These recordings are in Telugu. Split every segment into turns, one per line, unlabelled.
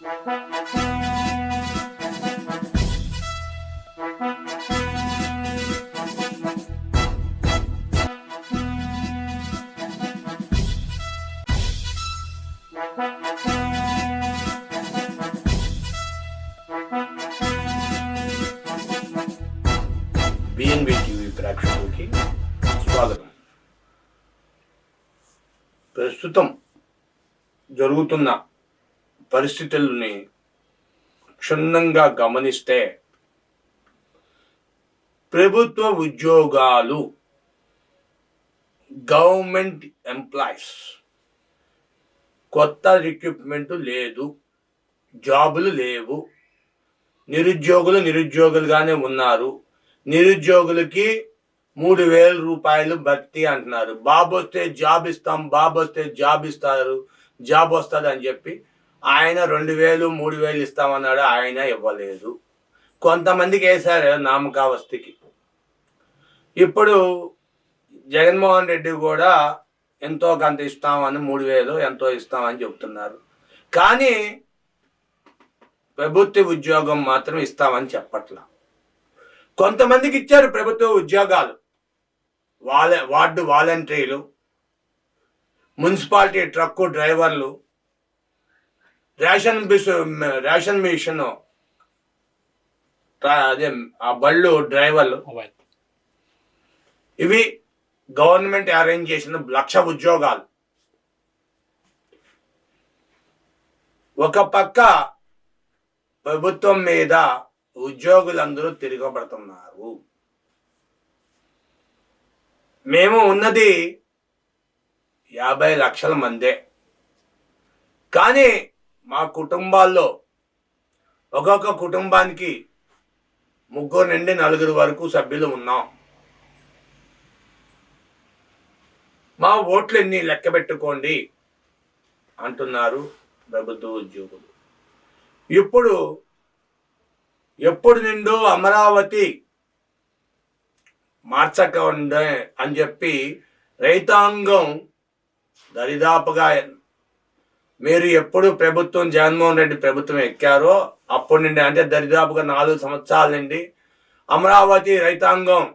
బిఎన్బి టీవీ ప్రేక్షకులకి స్వాగతం. ప్రస్తుతం జరుగుతున్న పరిస్థితుల్ని క్షుణ్ణంగా గమనిస్తే ప్రభుత్వ ఉద్యోగాలు, గవర్నమెంట్ ఎంప్లాయీస్ కొత్త రిక్రూట్మెంట్ లేదు, జాబులు లేవు, నిరుద్యోగులుగానే ఉన్నారు. నిరుద్యోగులకి 3,000 రూపాయలు భర్తీ అంటున్నారు. బాబు వస్తే జాబ్ ఇస్తాం, బాబు వస్తే జాబ్ ఇస్తారు, జాబ్ వస్తుంది అని చెప్పి ఆయన 2,000 3,000 ఇస్తామన్నాడు, ఆయన ఇవ్వలేదు. కొంతమందికి వేశారు నామకావస్థకి. ఇప్పుడు జగన్మోహన్ రెడ్డి కూడా ఎంతో కొంత ఇస్తామని 3,000 ఎంతో ఇస్తామని చెప్తున్నారు. కానీ ప్రభుత్వ ఉద్యోగం మాత్రం ఇస్తామని చెప్పట్లా. కొంతమందికి ఇచ్చారు ప్రభుత్వ ఉద్యోగాలు, వార్డు వాలంటీర్లు, మున్సిపాలిటీ ట్రక్కు డ్రైవర్లు, రేషన్ మిషన్ అదే ఆ బళ్ళు డ్రైవర్లు. ఇవి గవర్నమెంట్ అరేంజ్ చేసిన 1,00,000 ఉద్యోగాలు. ఒక పక్క ప్రభుత్వం మీద ఉద్యోగులందరూ తిరగబడుతున్నారు. మేము ఉన్నది 50 లక్షల మందే, కానీ మా కుటుంబాల్లో ఒక్కొక్క కుటుంబానికి 3 నుండి 4 వరకు సభ్యులు ఉన్నాం. మా ఓట్లు ఎన్ని లెక్క పెట్టుకోండి అంటున్నారు ప్రభుత్వ ఉద్యోగులు. ఎప్పుడు నిండు అమరావతి మార్చకండి అని చెప్పి రైతాంగం దరిదాపుగా, మీరు ఎప్పుడు ప్రభుత్వం జగన్మోహన్ రెడ్డి ప్రభుత్వం ఎక్కారో అప్పటి నుండి, అంటే దరిదాపుగా 4 సంవత్సరాల నుండి అమరావతి రైతాంగం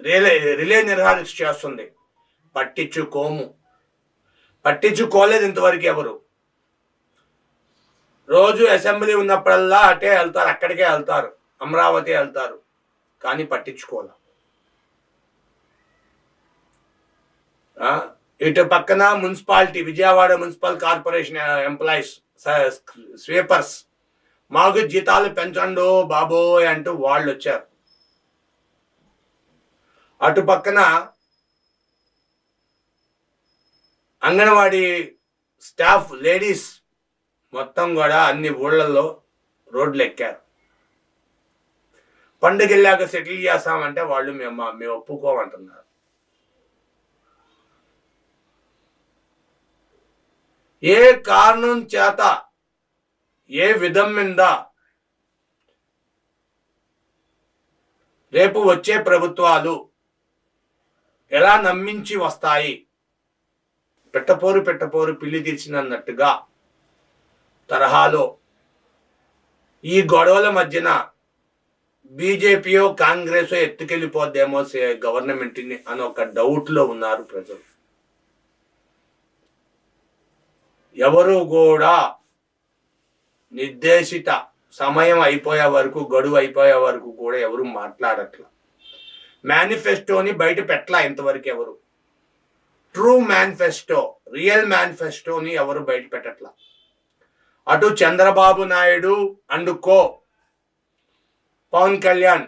రిలే నిర్ధారణ చేస్తుంది. పట్టించుకోలేదు ఇంతవరకు ఎవరు. రోజు అసెంబ్లీ ఉన్నప్పుడల్లా అక్కడికే వెళ్తారు, అమరావతి వెళ్తారు, కానీ పట్టించుకోలే. ఇటు పక్కన municipality, Vijayawada municipal corporation employees, sweepers, మాకు జీతాలు పెంచండు బాబోయ్ అంటూ వాళ్ళు వచ్చారు. అటు పక్కన అంగన్వాడీ స్టాఫ్ లేడీస్ మొత్తం కూడా అన్ని ఊళ్ళల్లో రోడ్లు ఎక్కారు. పండుగ వెళ్ళాక సెటిల్ చేస్తామంటే వాళ్ళు మేము ఒప్పుకోమంటున్నారు. ఏ కారణం చేత, ఏ విధం మీద రేపు వచ్చే ప్రభుత్వాలు ఎలా నమ్మించి వస్తాయి, పెట్టపోరు పిల్లి తీర్చినట్టుగా తరహాలో ఈ గొడవల మధ్యన బీజేపీయో కాంగ్రెస్ ఎత్తుకెళ్ళిపోద్దేమో గవర్నమెంట్ని అని ఒక డౌట్లో ఉన్నారు ప్రజలు. ఎవరు కూడా నిర్దేశిత సమయం అయిపోయే వరకు, గడువు అయిపోయే వరకు కూడా ఎవరు మాట్లాడట్లా. మేనిఫెస్టోని బయట పెట్టలా ఇంతవరకు ఎవరు. ట్రూ మేనిఫెస్టో, రియల్ మేనిఫెస్టోని ఎవరు బయట పెట్టట్లా. అటు చంద్రబాబు నాయుడు అండ్ కో, పవన్ కళ్యాణ్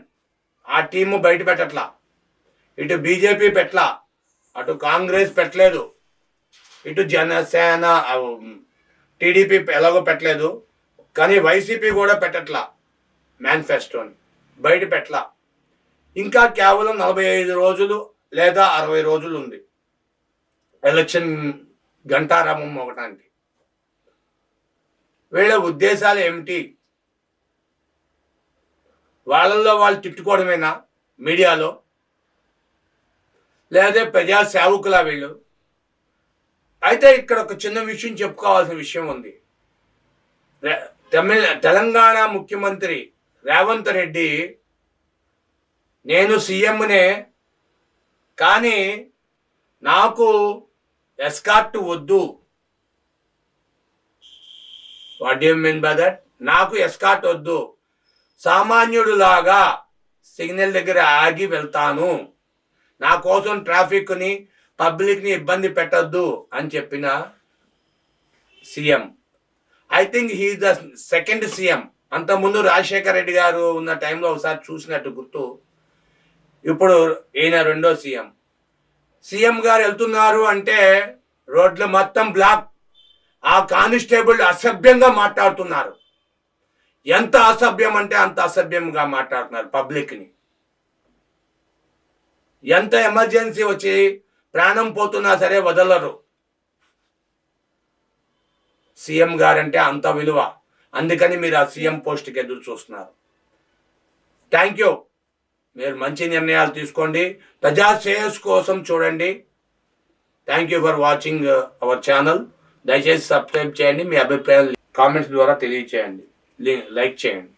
ఆ టీము బయట పెట్టట్లా. ఇటు బీజేపీ పెట్టలా, అటు కాంగ్రెస్ పెట్టలేదు, ఇటు జనసేన టీడీపీ ఎలాగో పెట్టలేదు, కానీ వైసీపీ కూడా పెట్టట్లా. మేనిఫెస్టోని బయట పెట్టలా. ఇంకా కేవలం 45 రోజులు లేదా 60 రోజులు ఉంది ఎలక్షన్ గంటారామం మోగటానికి. వీళ్ళ ఉద్దేశాలు ఏమిటి? వాళ్ళల్లో వాళ్ళు తిట్టుకోవడమేనా మీడియాలో, లేదా ప్రజా సేవకులా వీళ్ళు? అయితే ఇక్కడ ఒక చిన్న విషయం చెప్పుకోవాల్సిన విషయం ఉంది. తెలంగాణ ముఖ్యమంత్రి రేవంత్ రెడ్డి నేను సీఎంనే, కానీ నాకు ఎస్కార్ట్ వద్దు. What you mean by that? నాకు ఎస్కార్ట్ వద్దు, సామాన్యుడులాగా సిగ్నల్ దగ్గర ఆగి వెళ్తాను, నా కోసం ట్రాఫిక్ని పబ్లిక్ని ఇబ్బంది పెట్టద్దు అని చెప్పిన CM. I think he the second CM. అంతకుముందు రాజశేఖర రెడ్డి గారు ఉన్న టైంలో ఒకసారి చూసినట్టు గుర్తు. ఇప్పుడు ఈయన రెండో సీఎం. సీఎం గారు వెళ్తున్నారు అంటే రోడ్లు మొత్తం బ్లాక్. ఆ కానిస్టేబుల్ అసభ్యంగా మాట్లాడుతున్నారు. ఎంత అసభ్యం అంటే అంత అసభ్యంగా మాట్లాడుతున్నారు పబ్లిక్ని. ఎంత ఎమర్జెన్సీ వచ్చి ప్రాణం పోతున్నా సరే వదలరు. సీఎం గారంటే అంత విలువ. అందుకని మీరు ఆ సీఎం పోస్ట్కి ఎదురు చూస్తున్నారు. Thank you. మీరు మంచి నిర్ణయాలు తీసుకోండి, ప్రజా శ్రేయస్ కోసం చూడండి. Thank you for watching our channel. దయచేసి సబ్స్క్రైబ్ చేయండి, మీ అభిప్రాయాలు కామెంట్స్ ద్వారా తెలియచేయండి, లైక్ చేయండి.